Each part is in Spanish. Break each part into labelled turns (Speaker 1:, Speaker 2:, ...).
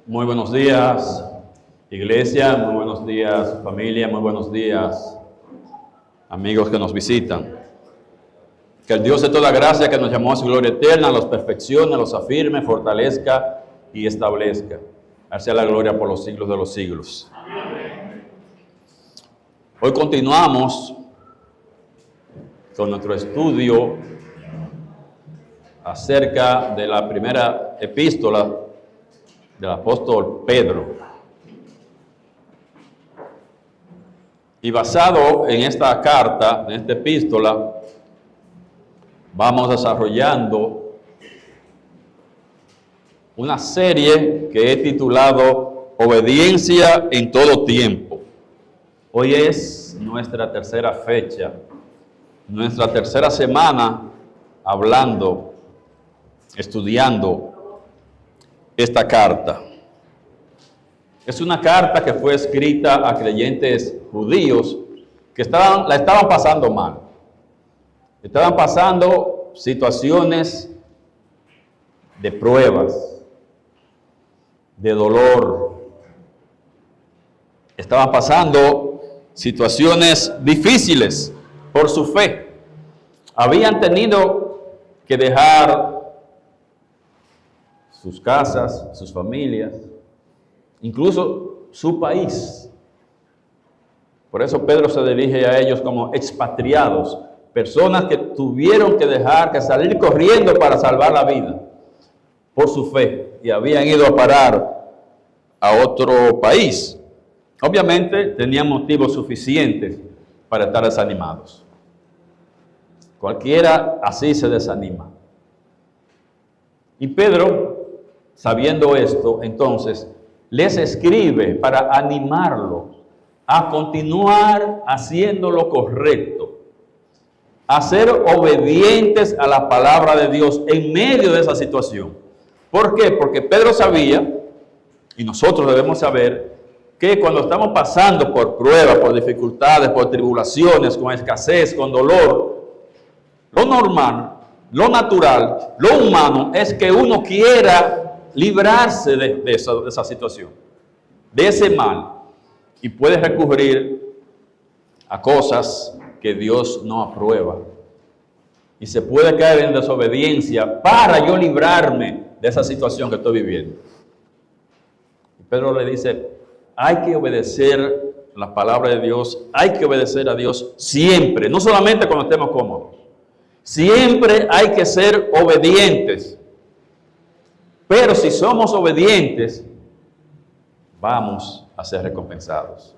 Speaker 1: Muy buenos días, iglesia, muy buenos días, familia, muy buenos días, amigos que nos visitan. Que el Dios de toda gracia que nos llamó a su gloria eterna, los perfeccione, los afirme, fortalezca y establezca. Hacia la gloria por los siglos de los siglos. Hoy continuamos con nuestro estudio acerca de la primera epístola del apóstol Pedro. Y basado en esta carta, en esta epístola, vamos desarrollando una serie que he titulado Obediencia en todo tiempo. Hoy es nuestra tercera fecha, nuestra tercera semana hablando, estudiando esta carta. Es una carta que fue escrita a creyentes judíos que la estaban pasando mal. Estaban pasando situaciones de pruebas, de dolor. Estaban pasando situaciones difíciles por su fe. Habían tenido que dejar sus casas, sus familias, incluso su país. Por eso Pedro se dirige a ellos como expatriados, personas que tuvieron que dejar, que salir corriendo para salvar la vida por su fe y habían ido a parar a otro país. Obviamente tenían motivos suficientes para estar desanimados. Cualquiera así se desanima. Y Pedro, sabiendo esto, entonces les escribe para animarlo a continuar haciendo lo correcto, a ser obedientes a la palabra de Dios en medio de esa situación. ¿Por qué? Porque Pedro sabía, y nosotros debemos saber, que cuando estamos pasando por pruebas, por dificultades, por tribulaciones, con escasez, con dolor, lo normal, lo natural, lo humano es que uno quiera librarse de esa situación, de ese mal, y puede recurrir a cosas que Dios no aprueba. Y se puede caer en desobediencia para yo librarme de esa situación que estoy viviendo. Y Pedro le dice, hay que obedecer la palabra de Dios, hay que obedecer a Dios siempre, no solamente cuando estemos cómodos. Siempre hay que ser obedientes. Pero si somos obedientes, vamos a ser recompensados.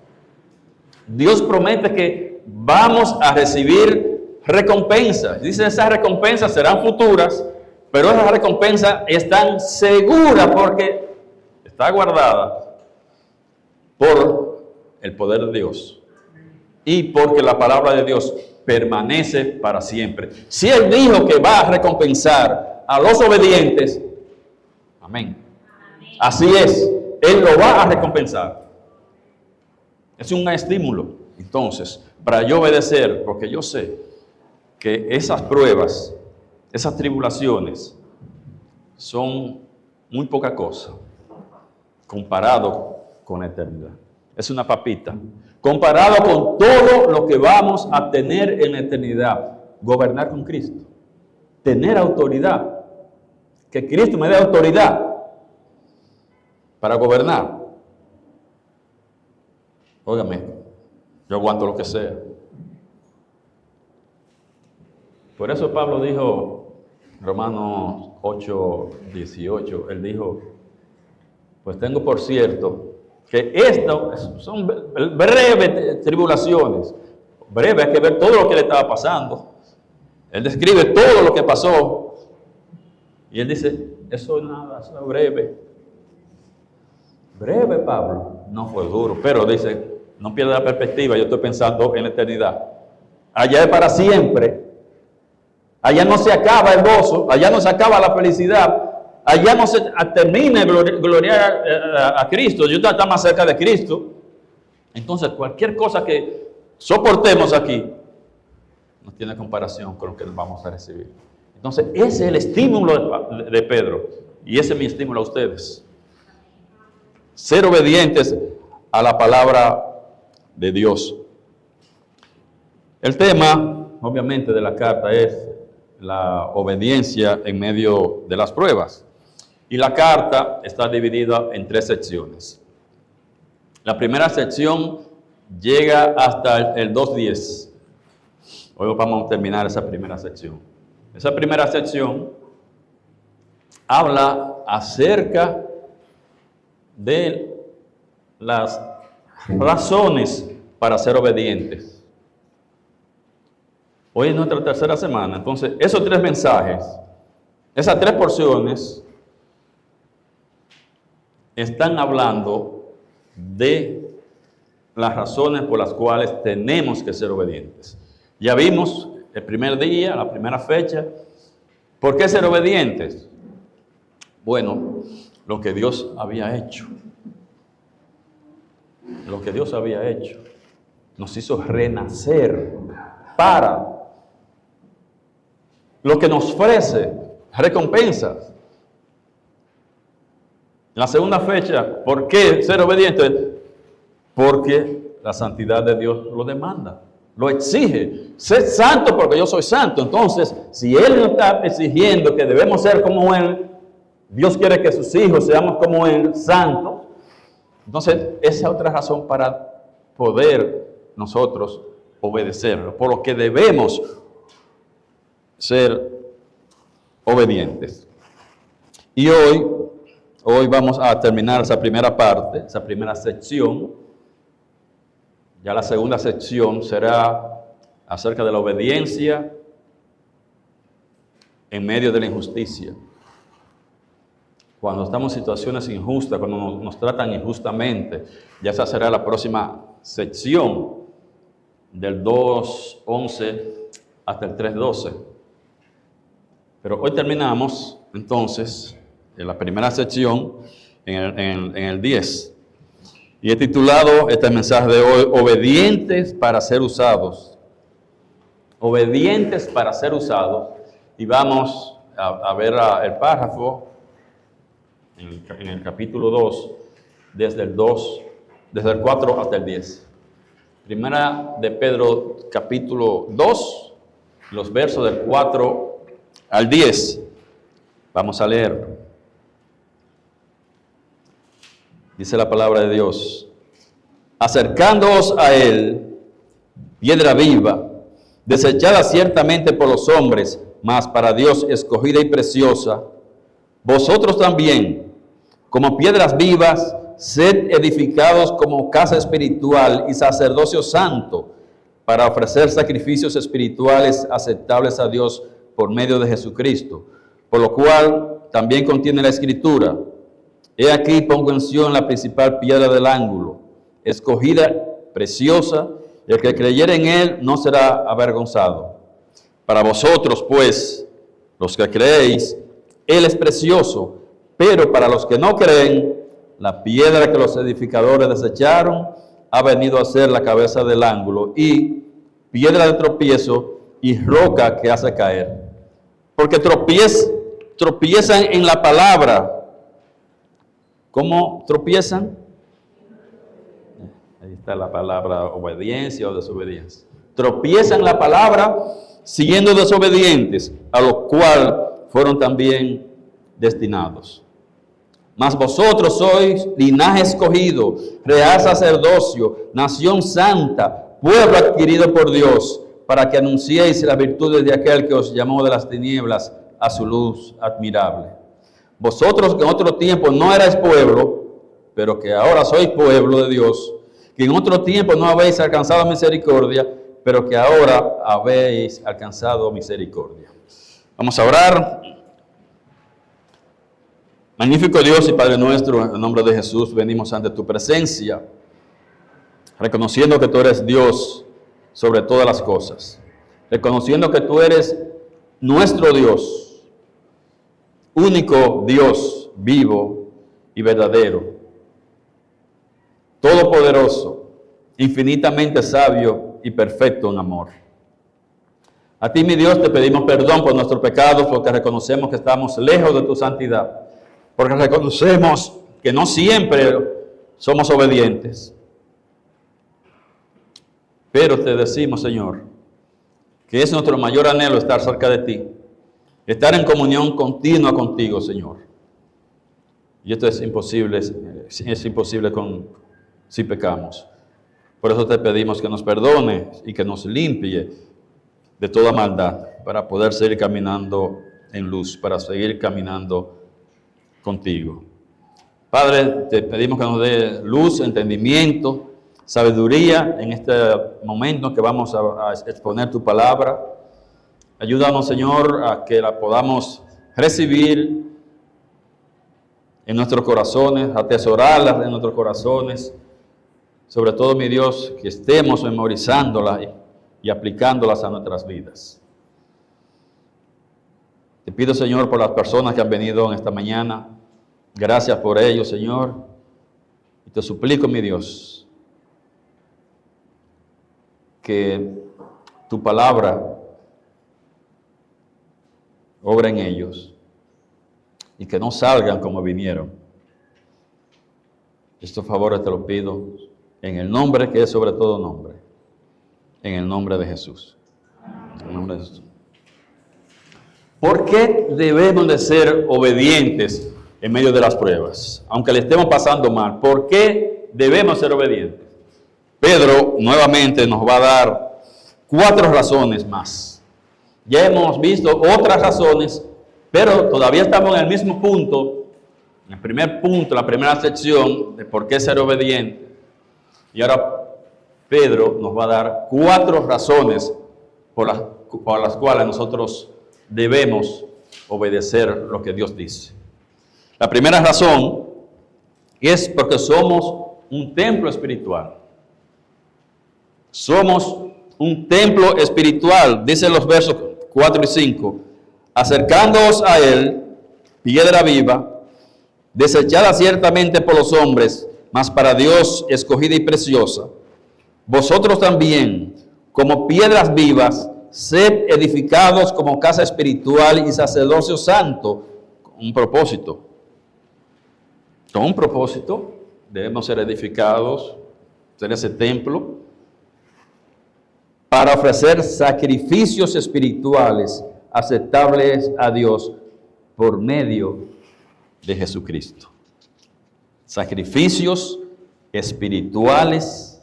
Speaker 1: Dios promete que vamos a recibir recompensas. Dice, esas recompensas serán futuras, pero esas recompensas están seguras porque está guardada por el poder de Dios y porque la palabra de Dios permanece para siempre. Si Él dijo que va a recompensar a los obedientes, amén. Así es, Él lo va a recompensar. Es un estímulo, entonces, para yo obedecer, porque yo sé que esas pruebas, esas tribulaciones, son muy poca cosa comparado con la eternidad. Es una papita. Comparado con todo lo que vamos a tener en la eternidad. Gobernar con Cristo. Tener autoridad. Que Cristo me dé autoridad para gobernar. Óigame, yo aguanto lo que sea. Por eso Pablo dijo, Romanos 8:18, él dijo, pues tengo por cierto que esto son breves tribulaciones. Breve, hay que ver todo lo que le estaba pasando. Él describe todo lo que pasó. Y él dice, eso es nada, eso es breve. Breve, Pablo. No fue duro, pero dice, no pierda la perspectiva, yo estoy pensando en la eternidad. Allá es para siempre. Allá no se acaba el gozo, allá no se acaba la felicidad. Allá no se termina de gloriar a Cristo. Yo estoy más cerca de Cristo. Entonces, cualquier cosa que soportemos aquí no tiene comparación con lo que vamos a recibir. Entonces, ese es el estímulo de Pedro. Y ese es mi estímulo a ustedes. ser obedientes a la palabra de Dios. El tema, obviamente, de la carta es la obediencia en medio de las pruebas. Y la carta está dividida en 3 secciones. La primera sección llega hasta el 2:10. Hoy vamos a terminar esa primera sección. Esa primera sección habla acerca de las razones para ser obedientes. Hoy es nuestra tercera semana, entonces esos 3 mensajes, esas 3 porciones, están hablando de las razones por las cuales tenemos que ser obedientes. Ya vimos el primer día, la primera fecha. ¿Por qué ser obedientes? Bueno, lo que Dios había hecho. Lo que Dios había hecho nos hizo renacer para lo que nos ofrece recompensas. La segunda fecha, ¿por qué ser obedientes? Porque la santidad de Dios lo demanda, lo exige. Sé santo porque yo soy santo. Entonces, si Él nos está exigiendo que debemos ser como Él, Dios quiere que sus hijos seamos como Él, santos. Entonces, esa es otra razón para poder nosotros obedecerlo, por lo que debemos ser obedientes. Y hoy vamos a terminar esa primera parte, esa primera sección. Ya la segunda sección será acerca de la obediencia en medio de la injusticia. Cuando estamos en situaciones injustas, cuando nos tratan injustamente, ya esa será la próxima sección del 2:11 hasta el 3:12. Pero hoy terminamos entonces en la primera sección en el 10. Y he titulado este mensaje de hoy, Obedientes para ser usados. Obedientes para ser usados. Y vamos a ver el párrafo en el capítulo 2, desde el 4 hasta el 10. Primera de Pedro, capítulo 2, los versos del 4 al 10. Vamos a leer. Dice la palabra de Dios: acercándoos a Él, piedra viva, desechada ciertamente por los hombres, mas para Dios escogida y preciosa, vosotros también, como piedras vivas, sed edificados como casa espiritual y sacerdocio santo, para ofrecer sacrificios espirituales aceptables a Dios por medio de Jesucristo, por lo cual también contiene la Escritura: he aquí pongo en Sión la principal piedra del ángulo, escogida, preciosa, y el que creyere en Él no será avergonzado. Para vosotros, pues, los que creéis, Él es precioso, pero para los que no creen, la piedra que los edificadores desecharon ha venido a ser la cabeza del ángulo y piedra de tropiezo y roca que hace caer. Porque tropiezan en la palabra. ¿Cómo tropiezan? Ahí está la palabra obediencia o desobediencia. Tropiezan la palabra siendo desobedientes, a lo cual fueron también destinados. Mas vosotros sois linaje escogido, real sacerdocio, nación santa, pueblo adquirido por Dios, para que anunciéis las virtudes de aquel que os llamó de las tinieblas a su luz admirable. Vosotros que en otro tiempo no erais pueblo, pero que ahora sois pueblo de Dios, que en otro tiempo no habéis alcanzado misericordia, pero que ahora habéis alcanzado misericordia. Vamos a orar. Magnífico Dios y Padre nuestro, en el nombre de Jesús venimos ante tu presencia, reconociendo que tú eres Dios sobre todas las cosas, reconociendo que tú eres nuestro Dios, único Dios vivo y verdadero, todopoderoso, infinitamente sabio y perfecto en amor. A ti, mi Dios, te pedimos perdón por nuestros pecados, porque reconocemos que estamos lejos de tu santidad, porque reconocemos que no siempre somos obedientes. Pero te decimos, Señor, que es nuestro mayor anhelo estar cerca de ti, estar en comunión continua contigo, Señor. Y esto es imposible si pecamos. Por eso te pedimos que nos perdones y que nos limpie de toda maldad para poder seguir caminando en luz, para seguir caminando contigo. Padre, te pedimos que nos dé luz, entendimiento, sabiduría en este momento que vamos a exponer tu palabra. Ayúdanos, Señor, a que la podamos recibir en nuestros corazones, atesorarlas en nuestros corazones. Sobre todo, mi Dios, que estemos memorizándolas y aplicándolas a nuestras vidas. Te pido, Señor, por las personas que han venido en esta mañana. Gracias por ellos, Señor. Y te suplico, mi Dios, que tu palabra obra en ellos y que no salgan como vinieron. Estos favores te los pido en el nombre que es sobre todo nombre, en el nombre de Jesús. En el nombre de Jesús. ¿Por qué debemos de ser obedientes en medio de las pruebas? Aunque le estemos pasando mal, ¿por qué debemos ser obedientes? Pedro nuevamente nos va a dar 4 razones más. Ya hemos visto otras razones, pero todavía estamos en el mismo punto, en el primer punto, la primera sección de por qué ser obediente. Y ahora Pedro nos va a dar 4 razones por las cuales nosotros debemos obedecer lo que Dios dice. La primera razón es porque somos un templo espiritual. Somos un templo espiritual, dicen los versos 4 y 5. Acercándoos a él, piedra viva, desechada ciertamente por los hombres, mas para Dios escogida y preciosa. Vosotros también, como piedras vivas, sed edificados como casa espiritual y sacerdocio santo, con un propósito. Con un propósito, debemos ser edificados, ser ese templo, para ofrecer sacrificios espirituales aceptables a Dios por medio de Jesucristo. Sacrificios espirituales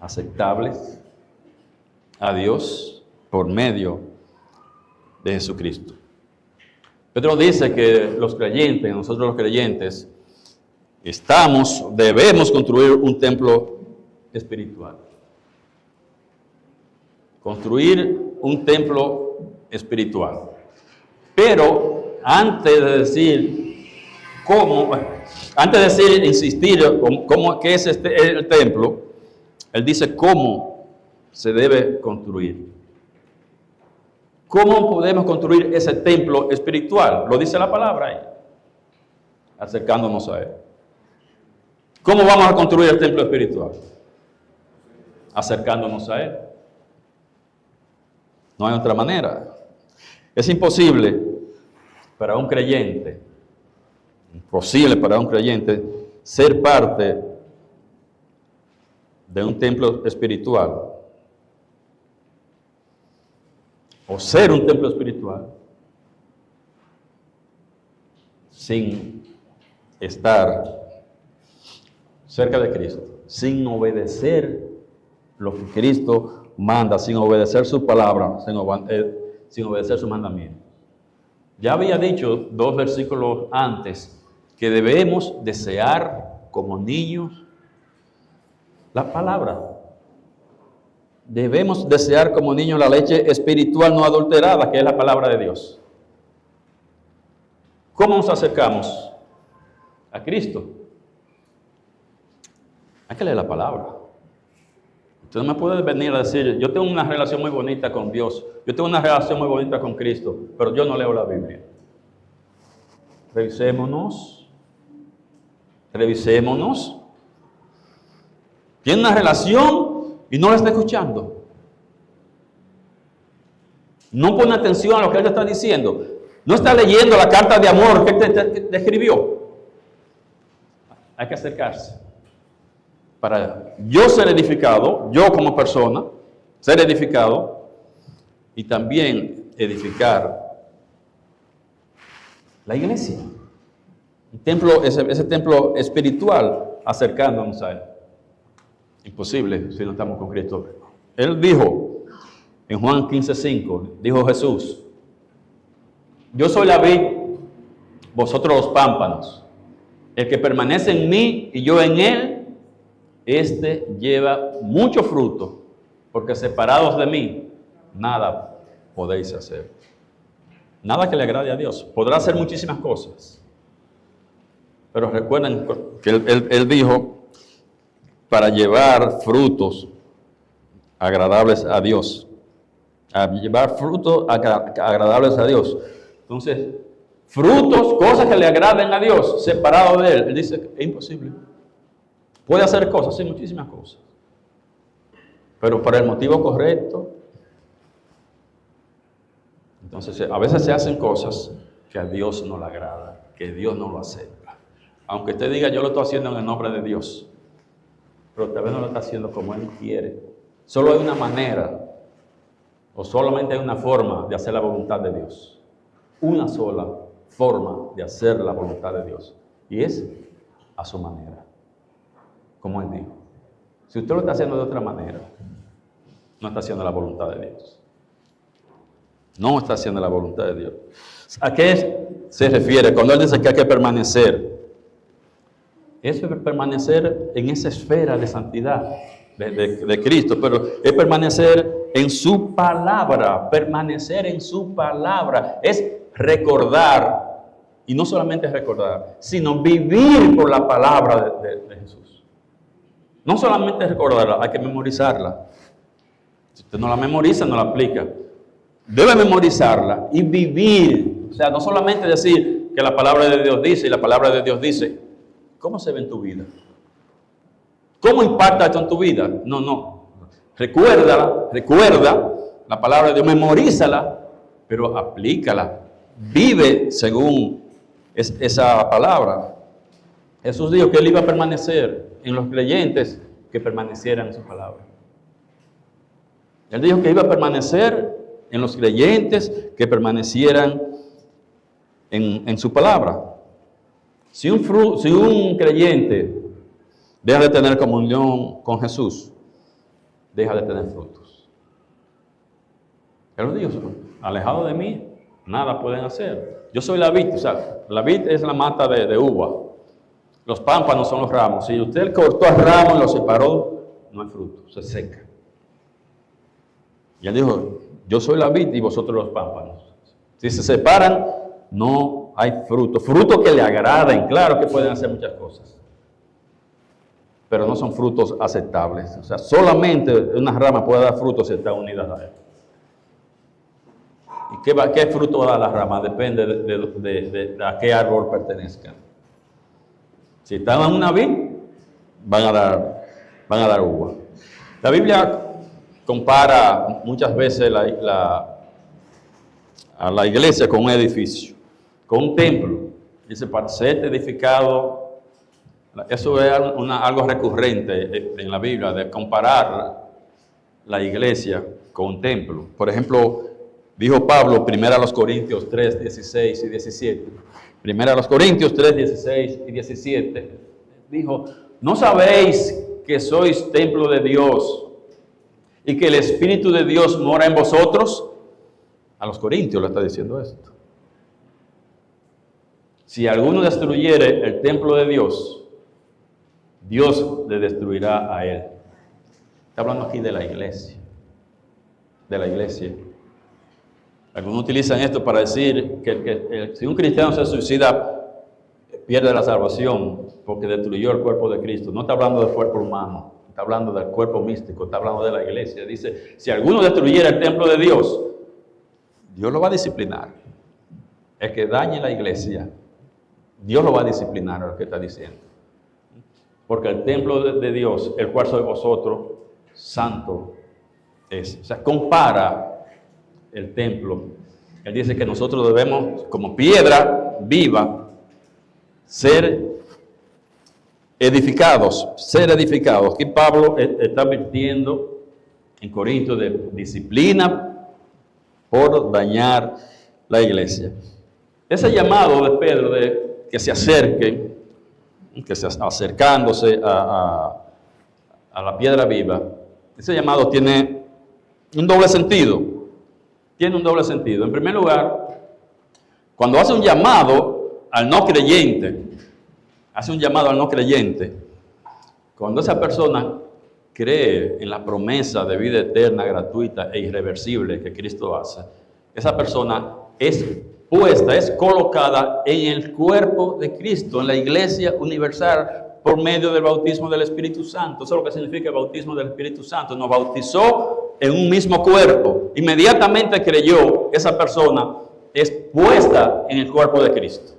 Speaker 1: aceptables a Dios por medio de Jesucristo. Pedro dice que los creyentes, nosotros los creyentes, debemos construir un templo espiritual. Construir un templo espiritual. Pero antes de insistir qué es el templo, él dice cómo se debe construir. ¿Cómo podemos construir ese templo espiritual? Lo dice la palabra ahí, acercándonos a él. ¿Cómo vamos a construir el templo espiritual? Acercándonos a él. No hay otra manera. Es imposible para un creyente, ser parte de un templo espiritual o ser un templo espiritual sin estar cerca de Cristo, sin obedecer lo que Cristo manda, sin obedecer su palabra, sin obedecer su mandamiento. Ya había dicho 2 versículos antes que debemos desear como niños la palabra. Debemos desear como niños la leche espiritual no adulterada, que es la palabra de Dios. ¿Cómo nos acercamos a Cristo? Hay que leer la palabra. Usted no me puede venir a decir, yo tengo una relación muy bonita con Dios, yo tengo una relación muy bonita con Cristo, pero yo no leo la Biblia. Revisémonos. Tiene una relación y no la está escuchando. No pone atención a lo que él te está diciendo. No está leyendo la carta de amor que él te escribió. Hay que acercarse. Para yo ser edificado, yo como persona, ser edificado y también edificar la iglesia. Un templo, ese templo espiritual, acercándonos a Él. Imposible si no estamos con Cristo. Él dijo, en Juan 15:5, dijo Jesús, yo soy la vid, vosotros los pámpanos. El que permanece en mí y yo en él, este lleva mucho fruto, porque separados de mí, nada podéis hacer. Nada que le agrade a Dios. Podrá hacer muchísimas cosas. Pero recuerden que él dijo, para llevar frutos agradables a Dios. A llevar frutos agradables a Dios. Entonces, frutos, cosas que le agraden a Dios, separados de Él. Él dice, es imposible. Puede hacer cosas, sí, muchísimas cosas. Pero por el motivo correcto. Entonces, a veces se hacen cosas que a Dios no le agrada, que Dios no lo acepta. Aunque usted diga, yo lo estoy haciendo en el nombre de Dios, pero tal vez no lo está haciendo como Él quiere. Solo hay una manera, o solamente hay una forma de hacer la voluntad de Dios. Una sola forma de hacer la voluntad de Dios. Y es a su manera, como Él dijo. Si usted lo está haciendo de otra manera, no está haciendo la voluntad de Dios. No está haciendo la voluntad de Dios. ¿A qué se refiere cuando Él dice que hay que permanecer? Es permanecer en esa esfera de santidad de Cristo, pero es permanecer en su palabra. Permanecer en su palabra es recordar, y no solamente recordar, sino vivir por la palabra de Jesús. No solamente recordarla, hay que memorizarla. Si usted no la memoriza, no la aplica. Debe memorizarla y vivir. O sea, no solamente decir que la palabra de Dios dice y la palabra de Dios dice. ¿Cómo se ve en tu vida? ¿Cómo impacta esto en tu vida? No. Recuerda la palabra de Dios, memorízala, pero aplícala. Vive según esa palabra. Jesús dijo que Él iba a permanecer en los creyentes que permanecieran en su palabra. Él dijo que iba a permanecer en los creyentes que permanecieran en su palabra. Si un creyente deja de tener comunión con Jesús, deja de tener frutos. Él lo dijo, alejado de mí, nada pueden hacer. Yo soy la vid, o sea, la vid es la mata de uva. Los pámpanos son los ramos. Si usted cortó el ramo y lo separó, no hay fruto, se seca. Y él dijo, yo soy la vid y vosotros los pámpanos. Si se separan, no hay fruto. Frutos que le agraden, claro que pueden hacer muchas cosas. Pero no son frutos aceptables. O sea, solamente una rama puede dar frutos si está unida a él. ¿Y qué fruto va a dar la rama? Depende de a qué árbol pertenezcan. Si están en una vid, van a dar uva. La Biblia compara muchas veces a la iglesia con un edificio, con un templo. Dice, para ser edificado, eso es algo recurrente en la Biblia, de comparar la iglesia con un templo. Por ejemplo, dijo Pablo, 1 Corintios 3, 16 y 17. 1 Corintios 3, 16 y 17. Dijo, ¿no sabéis que sois templo de Dios y que el Espíritu de Dios mora en vosotros? A los corintios le está diciendo esto. Si alguno destruyere el templo de Dios, Dios le destruirá a él. Está hablando aquí de la iglesia. De la iglesia. Algunos utilizan esto para decir que si un cristiano se suicida, pierde la salvación porque destruyó el cuerpo de Cristo. No está hablando del cuerpo humano, está hablando del cuerpo místico, está hablando de la iglesia. Dice, si alguno destruyera el templo de Dios, Dios lo va a disciplinar. El que dañe la iglesia, Dios lo va a disciplinar, es lo que está diciendo. Porque el templo de Dios, el cual sois vosotros, santo es. O sea, compara el templo. Él dice que nosotros debemos, como piedra viva, ser edificados, ser edificados. Aquí Pablo está advirtiendo en Corintios de disciplina por dañar la iglesia. Ese llamado de Pedro de que se acerque, acercándose a la piedra viva, ese llamado tiene un doble sentido. Tiene un doble sentido. En primer lugar, cuando hace un llamado al no creyente, cuando esa persona cree en la promesa de vida eterna, gratuita e irreversible que Cristo hace, esa persona es puesta, es colocada en el cuerpo de Cristo, en la iglesia universal, por medio del bautismo del Espíritu Santo. Eso es lo que significa el bautismo del Espíritu Santo. Nos bautizó en un mismo cuerpo. Inmediatamente creyó, esa persona es puesta en el cuerpo de Cristo.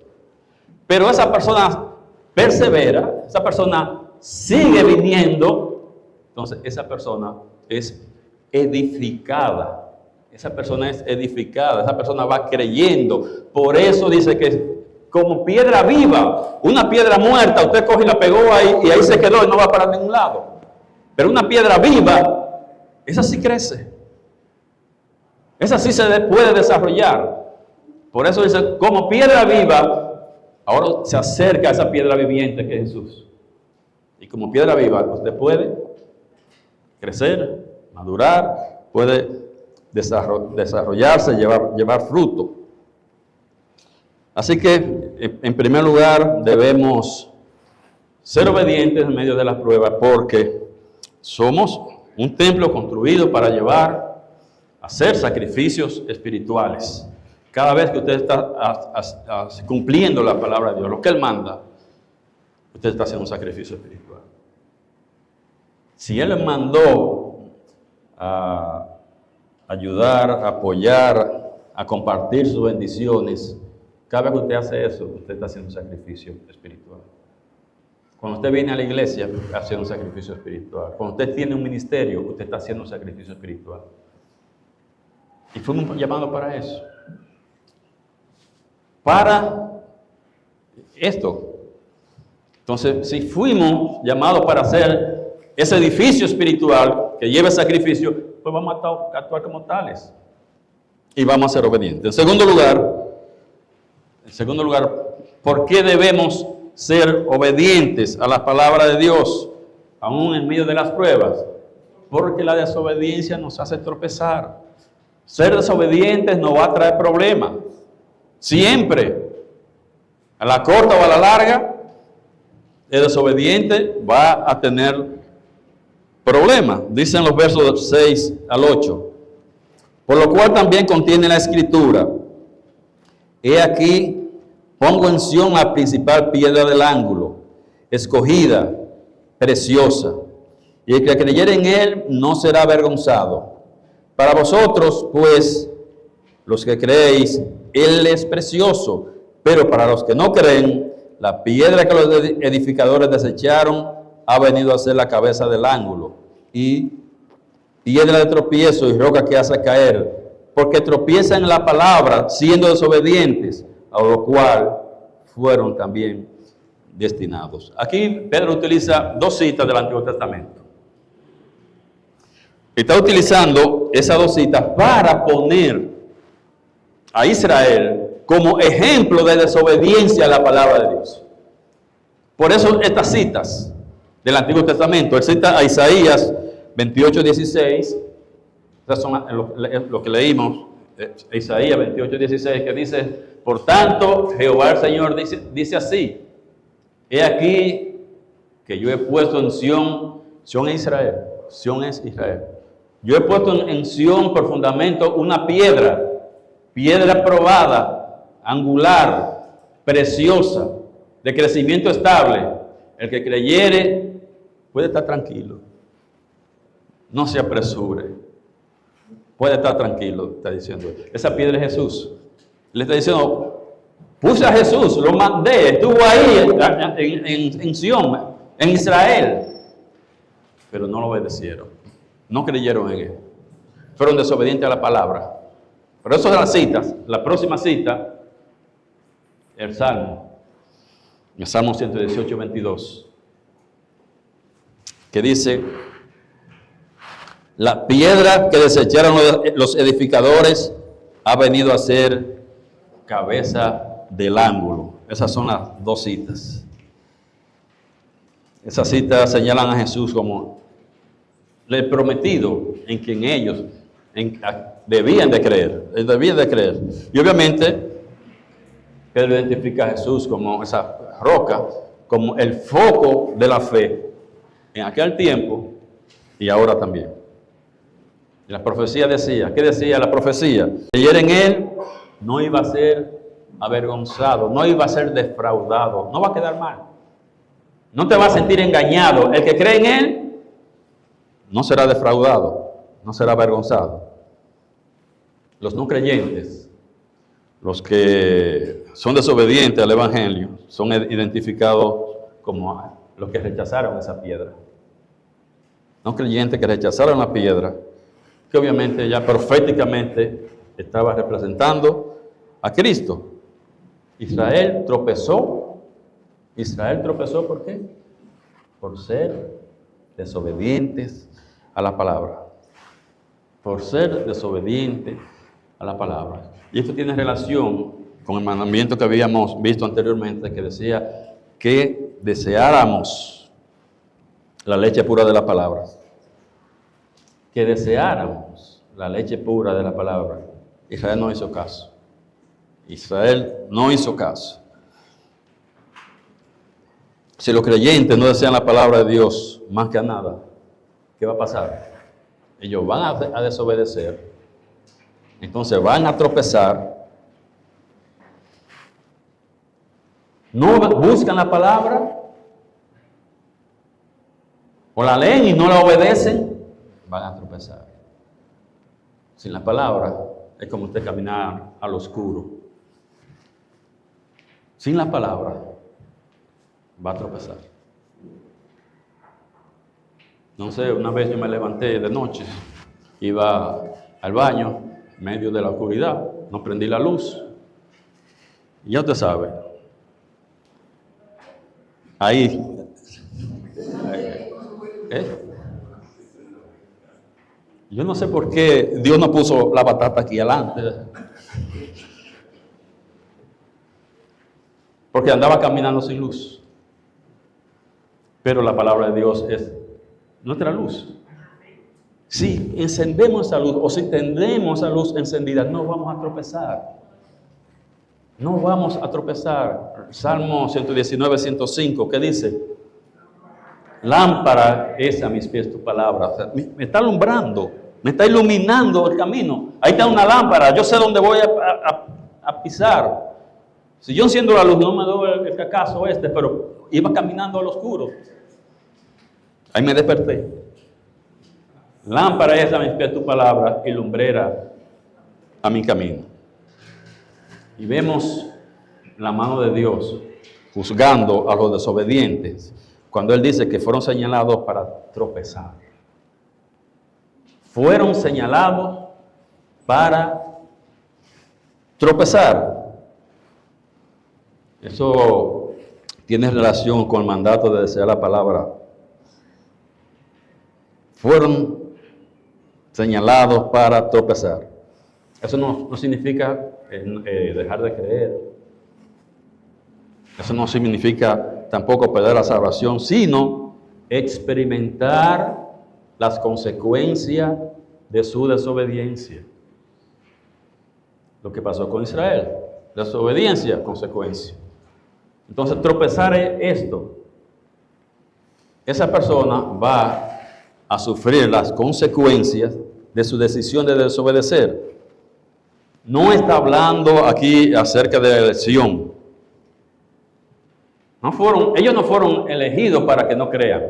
Speaker 1: Pero esa persona persevera, esa persona sigue viniendo, entonces esa persona es edificada. Esa persona es edificada, esa persona va creyendo. Por eso dice que como piedra viva, una piedra muerta, usted coge y la pegó ahí y ahí se quedó y no va para ningún lado. Pero una piedra viva, esa sí crece. Esa sí se puede desarrollar. Por eso dice, como piedra viva, ahora se acerca a esa piedra viviente que es Jesús. Y como piedra viva, usted puede crecer, madurar, puede desarrollarse, llevar fruto. Así que, en primer lugar, debemos ser obedientes en medio de las pruebas, porque somos un templo construido para llevar a hacer sacrificios espirituales. Cada vez que usted está cumpliendo la palabra de Dios, lo que Él manda, usted está haciendo un sacrificio espiritual. Si Él le mandó a ayudar, a apoyar, a compartir sus bendiciones, cada vez que usted hace eso, usted está haciendo un sacrificio espiritual. Cuando usted viene a la iglesia, está haciendo un sacrificio espiritual. Cuando usted tiene un ministerio, usted está haciendo un sacrificio espiritual. Y fuimos llamados para eso. Para esto. Entonces, si fuimos llamados para hacer ese edificio espiritual que lleva sacrificio, pues vamos a actuar como tales. Y vamos a ser obedientes. En segundo lugar, ¿por qué debemos ser obedientes a la palabra de Dios, aún en medio de las pruebas? Porque la desobediencia nos hace tropezar. Ser desobedientes nos va a traer problemas. Siempre, a la corta o a la larga, el desobediente va a tener problemas. Dicen los versos 6 al 8. Por lo cual también contiene la Escritura: he aquí, pongo en Sión la principal piedra del ángulo, escogida, preciosa, y el que creyere en él no será avergonzado. Para vosotros, pues, los que creéis, él es precioso, pero para los que no creen, la piedra que los edificadores desecharon ha venido a ser la cabeza del ángulo, y piedra de tropiezo y roca que hace caer, porque tropiezan en la palabra, siendo desobedientes, a lo cual fueron también destinados. Aquí Pedro utiliza dos citas del Antiguo Testamento. Está utilizando esas dos citas para poner a Israel como ejemplo de desobediencia a la palabra de Dios. Por eso estas citas del Antiguo Testamento, él cita a Isaías 28:16, estas son lo que leímos, Isaías 28:16, que dice: por tanto, Jehová el Señor dice así: he aquí que yo he puesto en Sión es Israel, Sión es Israel. Yo he puesto en Sión por fundamento una piedra probada, angular, preciosa, de crecimiento estable. El que creyere puede estar tranquilo. No se apresure. Puede estar tranquilo, está diciendo. Esa piedra es Jesús. Le está diciendo, puse a Jesús, lo mandé, estuvo ahí en Sión, en Israel. Pero no lo obedecieron. No creyeron en él. Fueron desobedientes a la palabra. Pero eso de las citas, la próxima cita, el Salmo 118:22. que dice, la piedra que desecharon los edificadores ha venido a ser cabeza del ángulo. Esas son las dos citas. Esas citas señalan a Jesús como el prometido en quien ellos debían de creer. Y obviamente, Pedro identifica a Jesús como esa roca, como el foco de la fe en aquel tiempo y ahora también. Y la profecía decía, ¿qué decía la profecía? Creyera en Él, no iba a ser avergonzado, no iba a ser defraudado, no va a quedar mal. No te va a sentir engañado. El que cree en Él no será defraudado, no será avergonzado. Los no creyentes, los que son desobedientes al Evangelio, son identificados como los que rechazaron esa piedra. No creyentes que rechazaron la piedra, que obviamente ya proféticamente estaba representando a Cristo. Israel tropezó. Israel tropezó, ¿por qué? Por ser desobedientes a la palabra. Por ser desobedientes a la palabra. Y esto tiene relación con el mandamiento que habíamos visto anteriormente, que decía que deseáramos la leche pura de la palabra. Que deseáramos la leche pura de la palabra. Israel no hizo caso. Israel no hizo caso. Si los creyentes no desean la palabra de Dios más que a nada, ¿qué va a pasar? Ellos van a desobedecer, entonces van a tropezar, no buscan la palabra, o la leen y no la obedecen, van a tropezar. Sin la palabra es como usted caminar al oscuro. Sin la palabra va a tropezar. No sé, una vez yo me levanté de noche, iba al baño, en medio de la oscuridad, no prendí la luz, y ya usted sabe, ahí, yo no sé por qué Dios no puso la batata aquí adelante, porque andaba caminando sin luz. Pero la palabra de Dios es nuestra luz. Si encendemos esa luz o si tendremos esa luz encendida, no vamos a tropezar. No vamos a tropezar. Salmo 119, 105, ¿qué dice? Lámpara es a mis pies tu palabra. O sea, me está alumbrando, me está iluminando el camino. Ahí está una lámpara, yo sé dónde voy a pisar. Si yo enciendo la luz, no me doy el cacazo pero iba caminando al oscuro. Ahí me desperté. Lámpara es a mis pies tu palabra y lumbrera a mi camino. Y vemos la mano de Dios juzgando a los desobedientes cuando Él dice que fueron señalados para tropezar. Fueron señalados para tropezar. Eso tiene relación con el mandato de desear la palabra. Fueron señalados para tropezar. Eso no significa dejar de creer. Eso no significa tampoco perder la salvación, sino experimentar las consecuencias de su desobediencia. Lo que pasó con Israel. Desobediencia, consecuencia. Entonces, tropezar es esto. Esa persona va a sufrir las consecuencias de su decisión de desobedecer. No está hablando aquí acerca de la elección. Ellos no fueron elegidos para que no crean.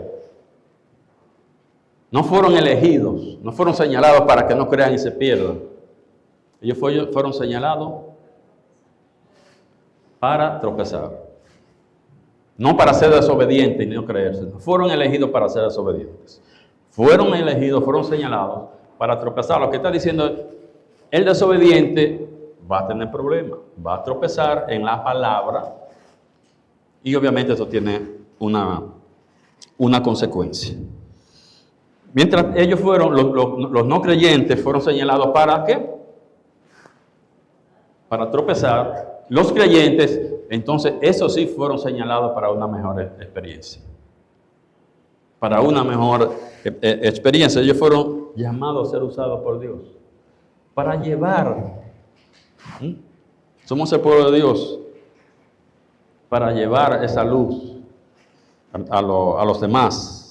Speaker 1: No fueron elegidos, no fueron señalados para que no crean y se pierdan. Ellos fueron señalados para tropezar. No para ser desobedientes y no creerse. No fueron elegidos para ser desobedientes. Fueron elegidos, fueron señalados para tropezar. Lo que está diciendo, el desobediente va a tener problemas, va a tropezar en la palabra y obviamente eso tiene una consecuencia. Mientras ellos fueron, los no creyentes fueron señalados para ¿qué? Para tropezar. Los creyentes, entonces, esos sí fueron señalados para una mejor experiencia. Para una mejor experiencia. Ellos fueron llamados a ser usados por Dios. Para llevar. Somos el pueblo de Dios. Para llevar esa luz a los demás.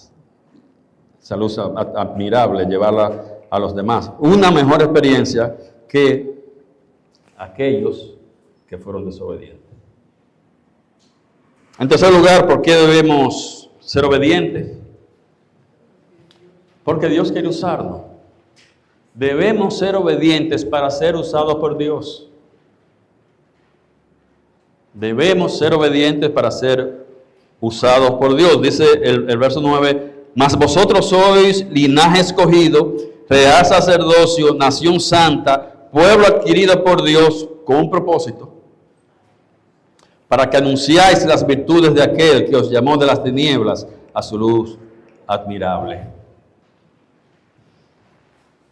Speaker 1: Esa luz admirable, llevarla a los demás. Una mejor experiencia que aquellos que fueron desobedientes. En tercer lugar, ¿por qué debemos ser obedientes? Porque Dios quiere usarnos. Debemos ser obedientes para ser usados por Dios. Debemos ser obedientes para ser usados por Dios. Dice el verso 9, mas vosotros sois linaje escogido, real sacerdocio, nación santa, pueblo adquirido por Dios con un propósito, para que anunciáis las virtudes de aquel que os llamó de las tinieblas a su luz admirable.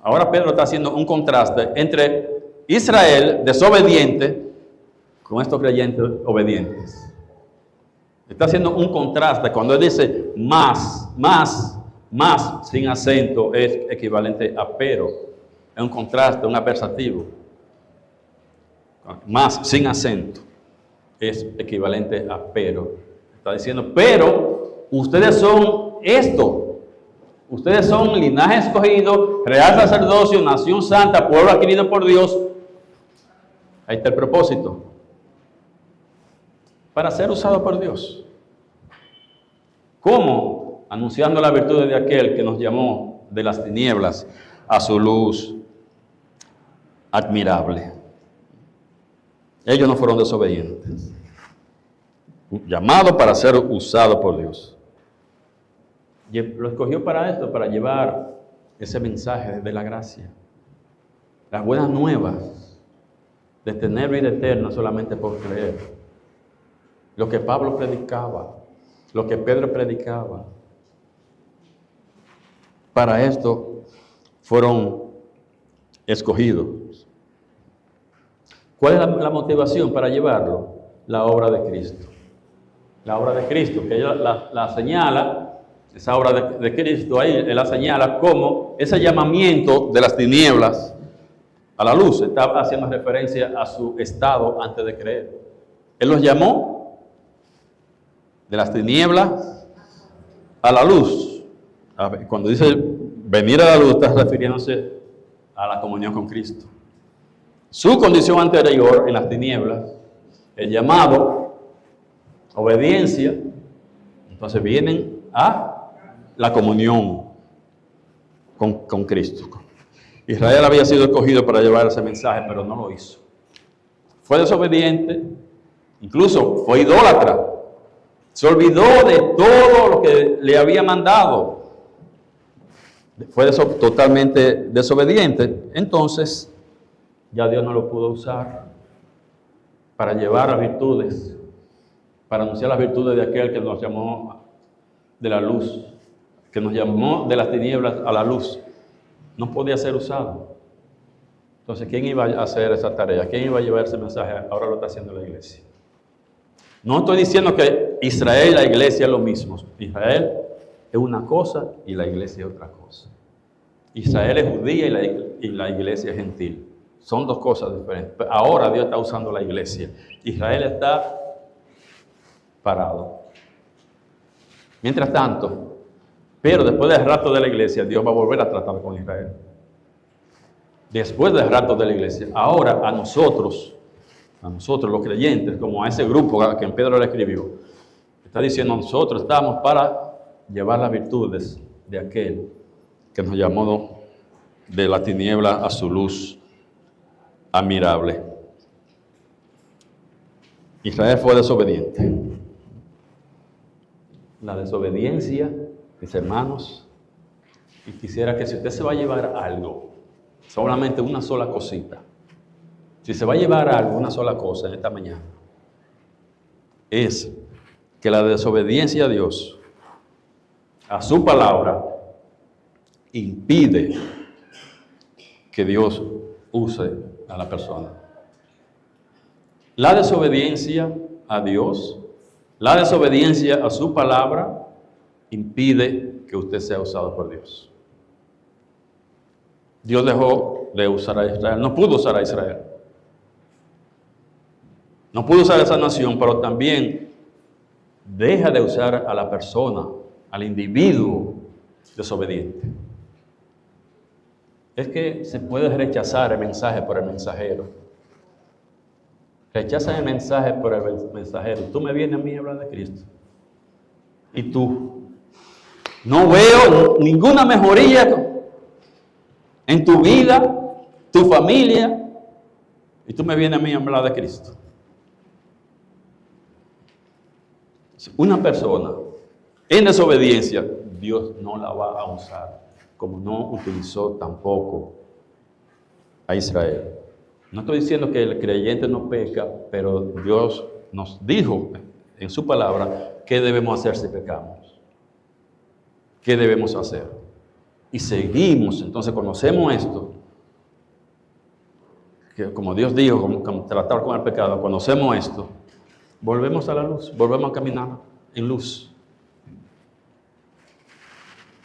Speaker 1: Ahora Pedro está haciendo un contraste entre Israel desobediente con estos creyentes obedientes. Está haciendo un contraste. Cuando él dice más, sin acento, es equivalente a pero. Es un contraste, un adversativo. Más, sin acento, es equivalente a pero. Está diciendo, pero ustedes son esto. Ustedes son linaje escogido, real sacerdocio, nación santa, pueblo adquirido por Dios. Ahí está el propósito. Para ser usado por Dios. ¿Cómo? Anunciando las virtudes de aquel que nos llamó de las tinieblas a su luz admirable. Ellos no fueron desobedientes. Llamados para ser usados por Dios. Y lo escogió para esto, para llevar ese mensaje de la gracia. Las buenas nuevas de tener vida eterna solamente por creer. Lo que Pablo predicaba, lo que Pedro predicaba. Para esto fueron escogidos. ¿Cuál es la motivación para llevarlo? La obra de Cristo. La obra de Cristo, que ella la señala, esa obra de Cristo ahí, él la señala como ese llamamiento de las tinieblas a la luz. Está haciendo referencia a su estado antes de creer. Él los llamó de las tinieblas a la luz. Cuando dice venir a la luz, está refiriéndose a la comunión con Cristo. Su condición anterior en las tinieblas, el llamado, obediencia, entonces vienen a la comunión con Cristo. Israel había sido escogido para llevar ese mensaje, pero no lo hizo. Fue desobediente, incluso fue idólatra. Se olvidó de todo lo que le había mandado. Fue totalmente desobediente. Entonces, ya Dios no lo pudo usar para llevar las virtudes, para anunciar las virtudes de aquel que nos llamó de la luz, que nos llamó de las tinieblas a la luz. No podía ser usado. Entonces, ¿quién iba a hacer esa tarea? ¿Quién iba a llevar ese mensaje? Ahora lo está haciendo la iglesia. No estoy diciendo que Israel y la iglesia es lo mismo. Israel es una cosa y la iglesia es otra cosa. Israel es judía y la iglesia es gentil. Son dos cosas diferentes. Ahora Dios está usando la iglesia. Israel está parado. Mientras tanto, pero después del rapto de la iglesia, Dios va a volver a tratar con Israel. Después del rapto de la iglesia, ahora a nosotros los creyentes, como a ese grupo a quien Pedro le escribió, está diciendo, nosotros estamos para llevar las virtudes de aquel que nos llamó de la tiniebla a su luz admirable. Israel fue desobediente. La desobediencia, mis hermanos, y quisiera que si usted se va a llevar algo, solamente una sola cosita, si se va a llevar algo, una sola cosa en esta mañana, es que la desobediencia a Dios, a su palabra, impide que Dios use a la persona. La desobediencia a Dios, la desobediencia a su palabra, impide que usted sea usado por Dios. Dios dejó de usar a Israel, no pudo usar a Israel. No pudo usar a esa nación, pero también deja de usar a la persona, al individuo desobediente. Es que se puede rechazar el mensaje por el mensajero. Rechazan el mensaje por el mensajero. Tú me vienes a mí a hablar de Cristo. Y tú, no veo ninguna mejoría en tu vida, tu familia, y tú me vienes a mí a hablar de Cristo. Una persona en desobediencia, Dios no la va a usar, como no utilizó tampoco a Israel. No estoy diciendo que el creyente no peca, pero Dios nos dijo en su palabra qué debemos hacer si pecamos. ¿Qué debemos hacer? Y seguimos, entonces conocemos esto, que como Dios dijo, como tratar con el pecado, conocemos esto, volvemos a la luz, volvemos a caminar en luz.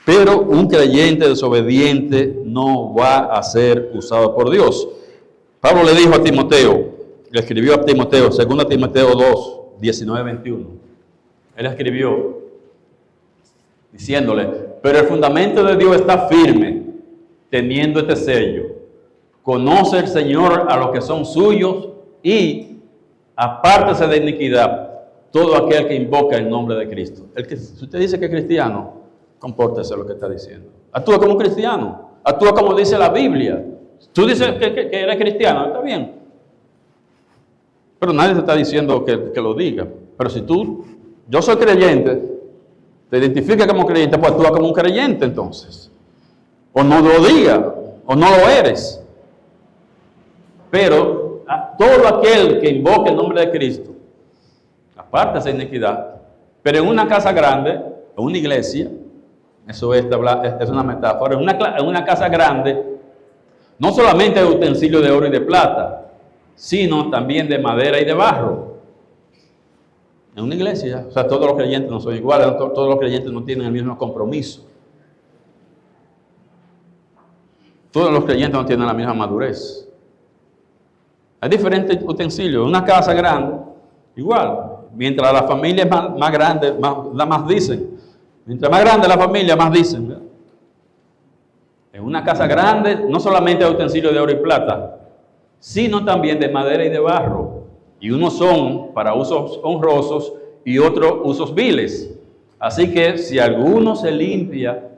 Speaker 1: Pero un creyente desobediente no va a ser usado por Dios. Pablo le dijo a Timoteo, le escribió a Timoteo, 2 Timoteo 2, 19, 21. Él escribió diciéndole, pero el fundamento de Dios está firme, teniendo este sello. Conoce el Señor a los que son suyos y apártese de iniquidad todo aquel que invoca el nombre de Cristo. Si usted dice que es cristiano, compórtese lo que está diciendo. Actúa como un cristiano, actúa como dice la Biblia. Tú dices que eres cristiano, está bien. Pero nadie te está diciendo que lo diga. Pero si yo soy creyente, te identificas como creyente, pues actúa como un creyente entonces. O no lo digas, o no lo eres. Pero a todo aquel que invoque el nombre de Cristo, aparte de esa iniquidad, pero en una casa grande, en una iglesia, eso es una metáfora, en una casa grande, no solamente hay utensilios de oro y de plata, sino también de madera y de barro. En una iglesia, o sea, todos los creyentes no son iguales, todos los creyentes no tienen el mismo compromiso. Todos los creyentes no tienen la misma madurez. Hay diferentes utensilios. En una casa grande, igual. Mientras la familia es más grande, más dicen. Mientras más grande la familia, más dicen, ¿verdad? En una casa grande, no solamente hay utensilios de oro y plata, sino también de madera y de barro. Y unos son para usos honrosos y otros usos viles. Así que si alguno se limpia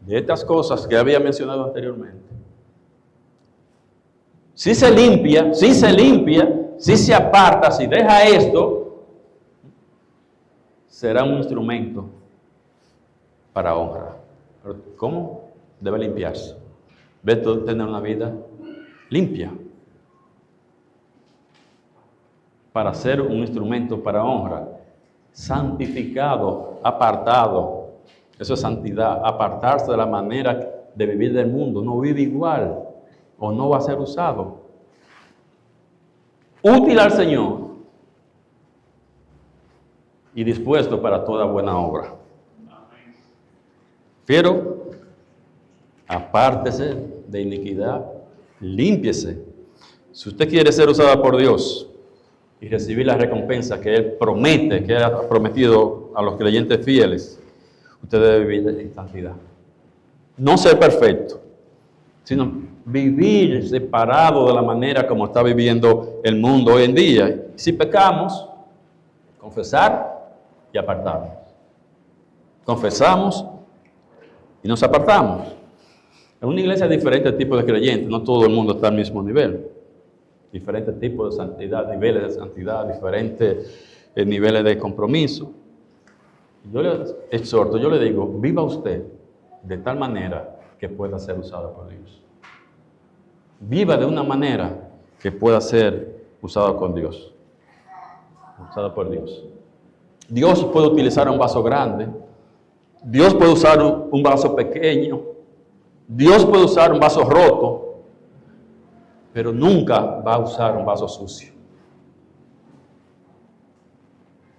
Speaker 1: de estas cosas que había mencionado anteriormente, si se limpia, si se aparta, si deja esto, será un instrumento para honra. Pero ¿cómo? Debe limpiarse. Debe tener una vida limpia para ser un instrumento para honra, santificado, apartado. Eso es santidad, apartarse de la manera de vivir del mundo, no vive igual o no va a ser usado. Útil al Señor y dispuesto para toda buena obra. Pero apártese de iniquidad, límpiese. Si usted quiere ser usada por Dios y recibir la recompensa que Él promete, que Él ha prometido a los creyentes fieles, usted debe vivir en santidad. No ser perfecto, sino vivir separado de la manera como está viviendo el mundo hoy en día. Si pecamos, confesar y apartarnos. Confesamos y nos apartamos. En una iglesia hay diferentes tipos de creyentes, no todo el mundo está al mismo nivel. Diferentes tipos de santidad, niveles de santidad, diferentes niveles de compromiso. Yo le exhorto, yo le digo, viva usted de tal manera que pueda ser usado por Dios. Viva de una manera que pueda ser usado con Dios. Usado por Dios. Dios puede utilizar un vaso grande. Dios puede usar un vaso pequeño. Dios puede usar un vaso roto, pero nunca va a usar un vaso sucio.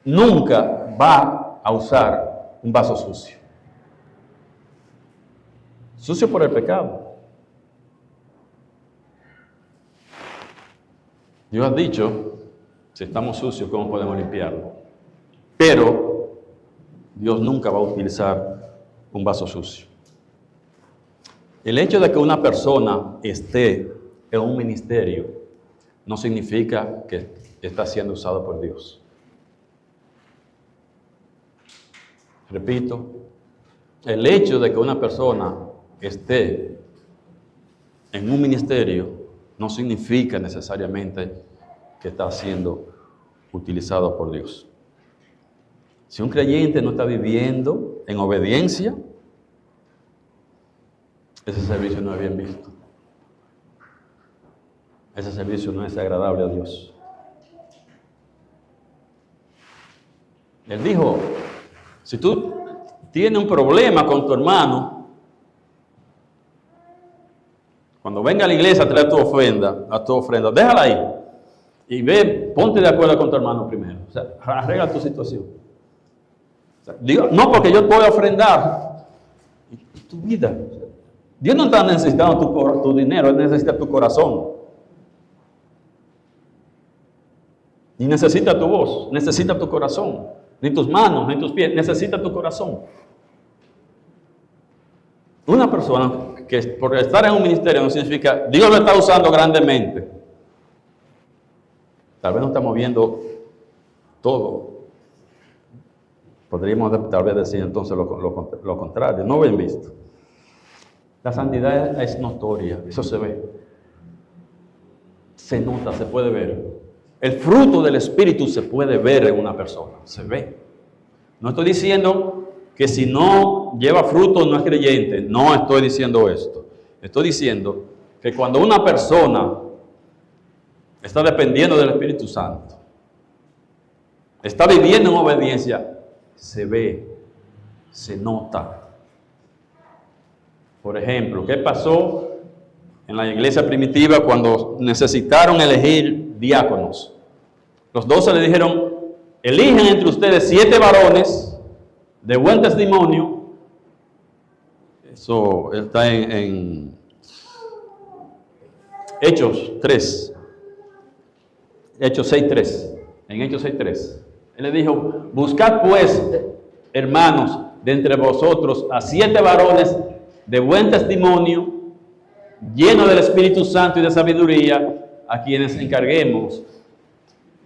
Speaker 1: Nunca va a usar un vaso sucio. Sucio por el pecado. Dios ha dicho, si estamos sucios, ¿cómo podemos limpiarlo? Pero Dios nunca va a utilizar un vaso sucio. El hecho de que una persona esté en un ministerio no significa que está siendo usado por Dios. Repito, el hecho de que una persona esté en un ministerio no significa necesariamente que está siendo utilizado por Dios. Si un creyente no está viviendo en obediencia, ese servicio no es bien visto. Ese servicio no es agradable a Dios. Él dijo, si tú tienes un problema con tu hermano, cuando venga a la iglesia a traer tu ofrenda, déjala ahí. Y ve, ponte de acuerdo con tu hermano primero. O sea, arregla tu situación. O sea, digo, no porque yo te voy a ofrendar tu vida. Dios no está necesitando tu dinero, Él necesita tu corazón. Y necesita tu voz, necesita tu corazón. Ni tus manos, ni tus pies, necesita tu corazón. Una persona que por estar en un ministerio no significa Dios lo está usando grandemente. Tal vez no estamos viendo todo. Podríamos tal vez decir entonces lo contrario, no bien visto. La santidad es notoria, eso se ve. Se nota, se puede ver. El fruto del Espíritu se puede ver en una persona, se ve. No estoy diciendo que si no lleva fruto no es creyente, no estoy diciendo esto. Estoy diciendo que cuando una persona está dependiendo del Espíritu Santo, está viviendo en obediencia, se ve, se nota. Por ejemplo, ¿qué pasó en la iglesia primitiva cuando necesitaron elegir diáconos? Los 12 le dijeron, eligen entre ustedes 7 varones de buen testimonio. Eso está en Hechos 3. Hechos 6.3. En Hechos 6.3. Él le dijo, buscad pues, hermanos, de entre vosotros a 7 varones de buen testimonio, llenos del Espíritu Santo y de sabiduría, a quienes encarguemos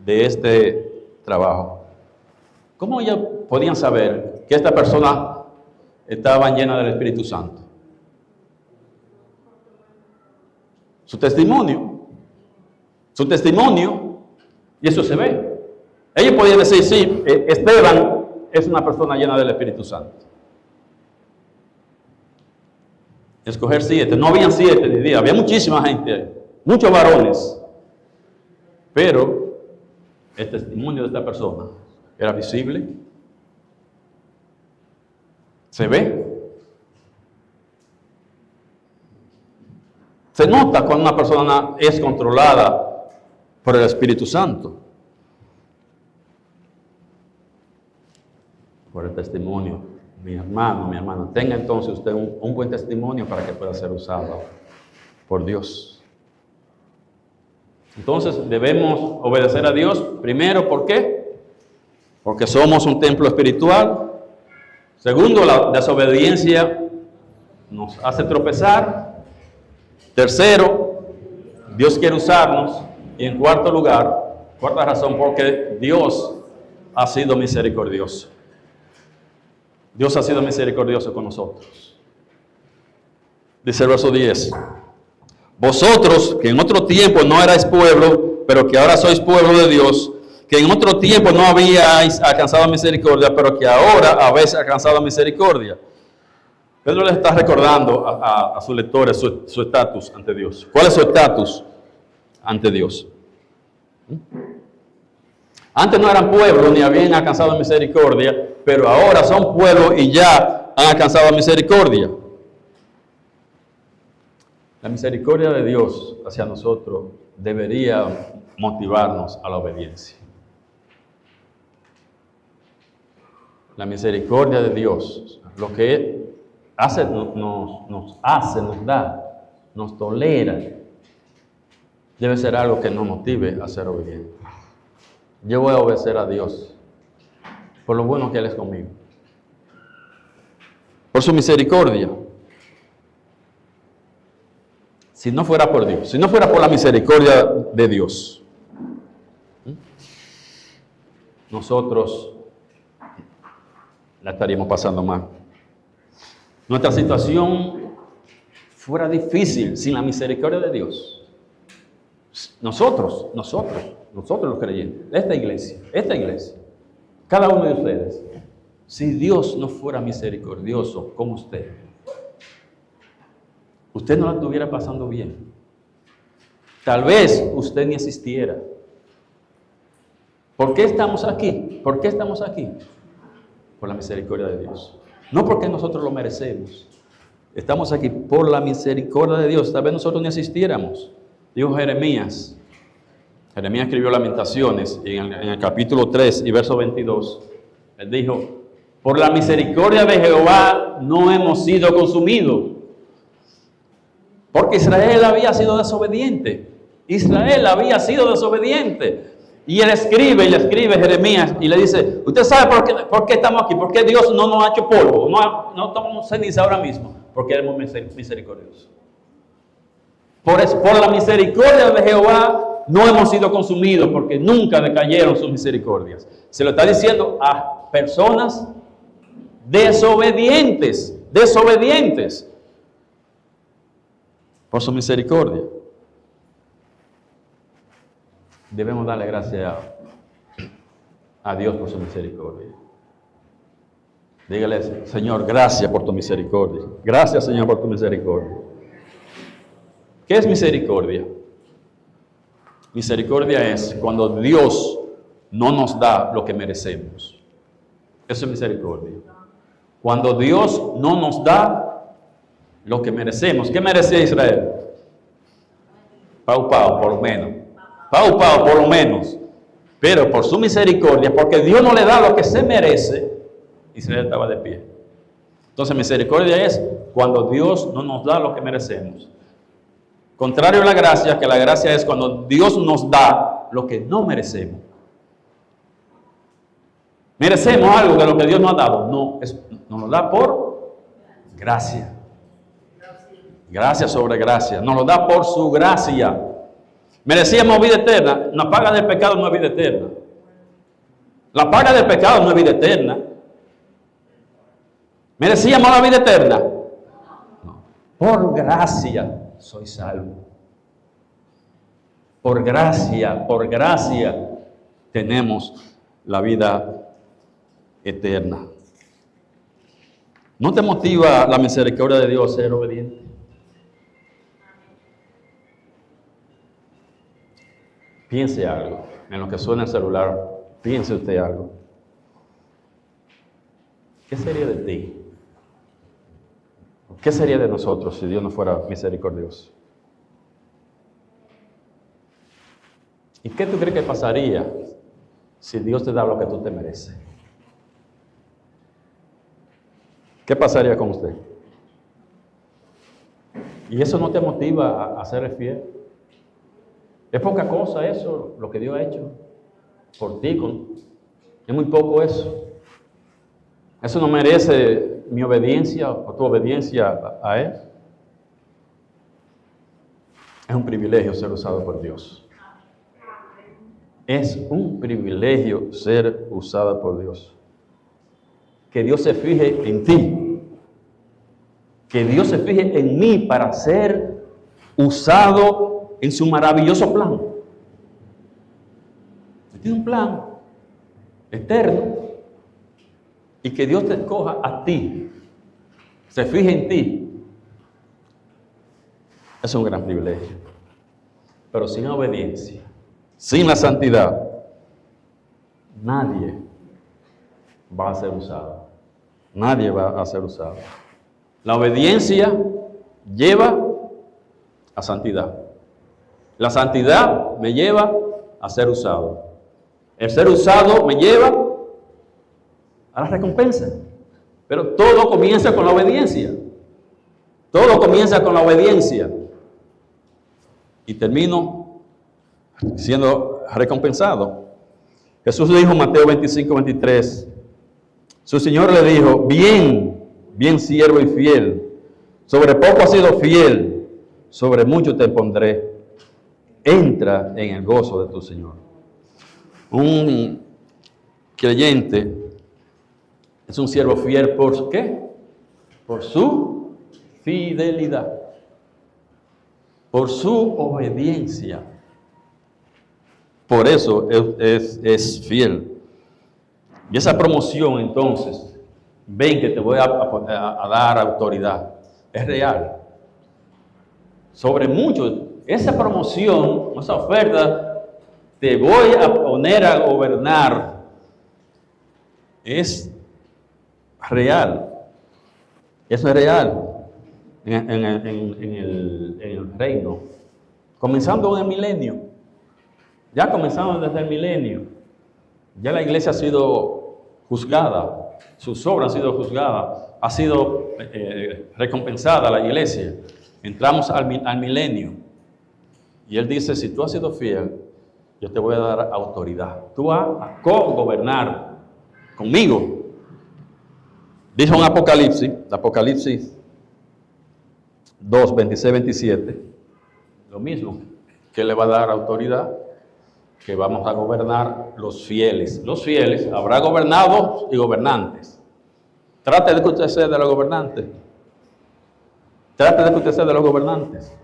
Speaker 1: de este trabajo. ¿Cómo ellos podían saber que esta persona estaba llena del Espíritu Santo? Su testimonio, y eso se ve. Ellos podían decir, sí, Esteban es una persona llena del Espíritu Santo. Escoger 7, no habían 7 ni 10, había muchísima gente, muchos varones, pero el testimonio de esta persona era visible, se ve, se nota cuando una persona es controlada por el Espíritu Santo, por el testimonio. Mi hermano, tenga entonces usted un buen testimonio para que pueda ser usado por Dios. Entonces debemos obedecer a Dios, primero, ¿por qué? Porque somos un templo espiritual. Segundo, la desobediencia nos hace tropezar. Tercero, Dios quiere usarnos. Y en cuarto lugar, cuarta razón, porque Dios ha sido misericordioso. Dios ha sido misericordioso con nosotros. Dice el verso 10. Vosotros, que en otro tiempo no erais pueblo, pero que ahora sois pueblo de Dios, que en otro tiempo no habíais alcanzado misericordia, pero que ahora habéis alcanzado misericordia. Pedro les está recordando a sus lectores su estatus ante Dios. ¿Cuál es su estatus ante Dios? Antes no eran pueblo ni habían alcanzado misericordia, pero ahora son pueblo y ya han alcanzado misericordia. La misericordia de Dios hacia nosotros debería motivarnos a la obediencia. La misericordia de Dios, lo que hace, nos hace, nos da, nos tolera, debe ser algo que nos motive a ser obedientes. Yo voy a obedecer a Dios por lo bueno que Él es conmigo, por su misericordia. Si no fuera por Dios, si no fuera por la misericordia de Dios, nosotros la estaríamos pasando mal. Nuestra situación fuera difícil sin la misericordia de Dios. Nosotros los creyentes, esta iglesia, cada uno de ustedes, si Dios no fuera misericordioso con usted, usted no la estuviera pasando bien. Tal vez usted ni existiera. ¿Por qué estamos aquí? ¿Por qué estamos aquí? Por la misericordia de Dios. No porque nosotros lo merecemos. Estamos aquí por la misericordia de Dios. Tal vez nosotros ni existiéramos. Dijo Jeremías. Jeremías escribió Lamentaciones y en el capítulo 3 y verso 22. Él dijo, por la misericordia de Jehová no hemos sido consumidos. Porque Israel había sido desobediente. Israel había sido desobediente. Y él escribe, y le escribe Jeremías, y le dice, ¿usted sabe por qué estamos aquí? ¿Por qué Dios no nos ha hecho polvo? No tomamos ceniza ahora mismo. Porque éramos misericordiosos. Por la misericordia de Jehová no hemos sido consumidos, porque nunca decayeron sus misericordias. Se lo está diciendo a personas desobedientes. Por su misericordia. Debemos darle gracias a Dios por su misericordia. Dígale, Señor, gracias por tu misericordia. Gracias, Señor, por tu misericordia. ¿Qué es misericordia? Misericordia es cuando Dios no nos da lo que merecemos. Eso es misericordia. Cuando Dios no nos da lo que merecemos. ¿Qué merecía Israel? Pau, por lo menos. Pau, por lo menos. Pero por su misericordia, porque Dios no le da lo que se merece, Israel estaba de pie. Entonces misericordia es cuando Dios no nos da lo que merecemos. Contrario a la gracia, que la gracia es cuando Dios nos da lo que no merecemos. ¿Merecemos algo de lo que Dios nos ha dado? No, nos lo da por gracia. Gracia sobre gracia. Nos lo da por su gracia. Merecíamos vida eterna. La paga del pecado no es vida eterna. La paga del pecado no es vida eterna. ¿Merecíamos la vida eterna? No. Por gracia soy salvo. Por gracia tenemos la vida eterna. ¿No te motiva la misericordia de Dios a ser obediente? Piense algo. En lo que suena el celular, piense usted algo. ¿Qué sería de ti? ¿Qué sería de nosotros si Dios no fuera misericordioso? ¿Y qué tú crees que pasaría si Dios te da lo que tú te mereces? ¿Qué pasaría con usted? ¿Y eso no te motiva a ser fiel? Es poca cosa eso, lo que Dios ha hecho por ti. Es muy poco eso. Eso no merece mi obediencia o tu obediencia a Él. Es un privilegio ser usado por Dios. Es un privilegio ser usado por Dios. Que Dios se fije en ti. Que Dios se fije en mí para ser usado en su maravilloso plan. Él tiene un plan eterno y que Dios te escoja a ti, se fije en ti. Es un gran privilegio. Pero sin obediencia, sin la santidad, nadie va a ser usado. Nadie va a ser usado. La obediencia lleva a santidad. La santidad me lleva a ser usado. El ser usado me lleva a la recompensa. Pero todo comienza con la obediencia. Todo comienza con la obediencia. Y termino siendo recompensado. Jesús dijo en Mateo 25:23, su Señor le dijo, bien siervo y fiel, sobre poco has sido fiel, sobre mucho te pondré, entra en el gozo de tu Señor. Un creyente es un siervo fiel, ¿por qué? Por su fidelidad, por su obediencia. Por eso es fiel. Y esa promoción, entonces, ven que te voy a dar autoridad, es real. Sobre mucho, esa promoción, esa oferta, te voy a poner a gobernar, es real. Eso es real en el reino. Comenzando en el milenio. Ya comenzamos desde el milenio. Ya la iglesia ha sido juzgada. Sus obras han sido juzgadas. Ha sido recompensada la iglesia. Entramos al milenio. Y él dice, si tú has sido fiel, yo te voy a dar autoridad. Tú vas a co-gobernar conmigo. Dijo en Apocalipsis 2, 26, 27, lo mismo, que le va a dar autoridad, que vamos a gobernar los fieles. Los fieles, habrá gobernados y gobernantes. Trate de que usted sea de los gobernantes. Trate de que usted sea de los gobernantes.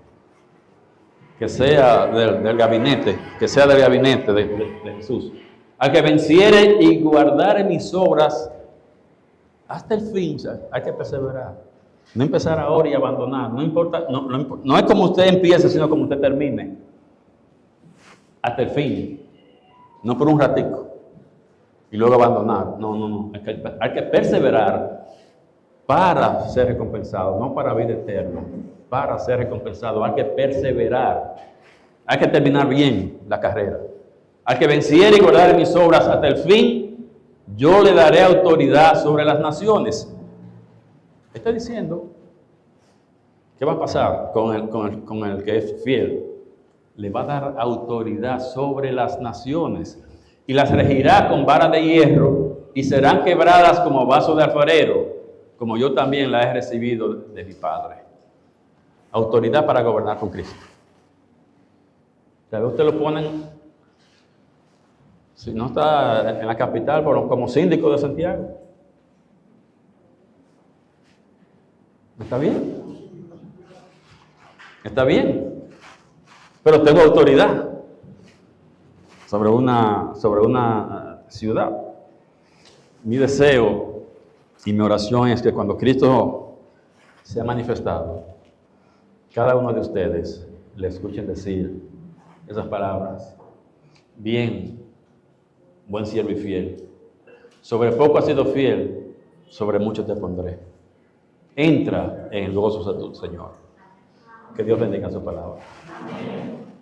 Speaker 1: Que sea del gabinete, que sea del gabinete de Jesús. Al que venciere y guardare mis obras hasta el fin, hay que perseverar. No empezar ahora y abandonar. No importa, no es como usted empiece, sino como usted termine. Hasta el fin. No por un ratico. Y luego abandonar. No. Hay que perseverar para ser recompensado, no para vida eterna. Para ser recompensado hay que perseverar. Hay que terminar bien la carrera. Al que venciere y guardare mis obras hasta el fin, yo le daré autoridad sobre las naciones. Está diciendo, ¿qué va a pasar con el que es fiel? Le va a dar autoridad sobre las naciones y las regirá con vara de hierro y serán quebradas como vaso de alfarero, como yo también la he recibido de mi Padre. Autoridad para gobernar con Cristo. Tal vez usted lo ponen, si no está en la capital, como síndico de Santiago. ¿Está bien? Está bien. Pero tengo autoridad sobre una ciudad. Mi deseo y mi oración es que cuando Cristo sea manifestado, cada uno de ustedes le escuchen decir esas palabras. Bien, buen siervo y fiel. Sobre poco has sido fiel, sobre mucho te pondré. Entra en el gozo de tu Señor. Que Dios bendiga su palabra. Amén.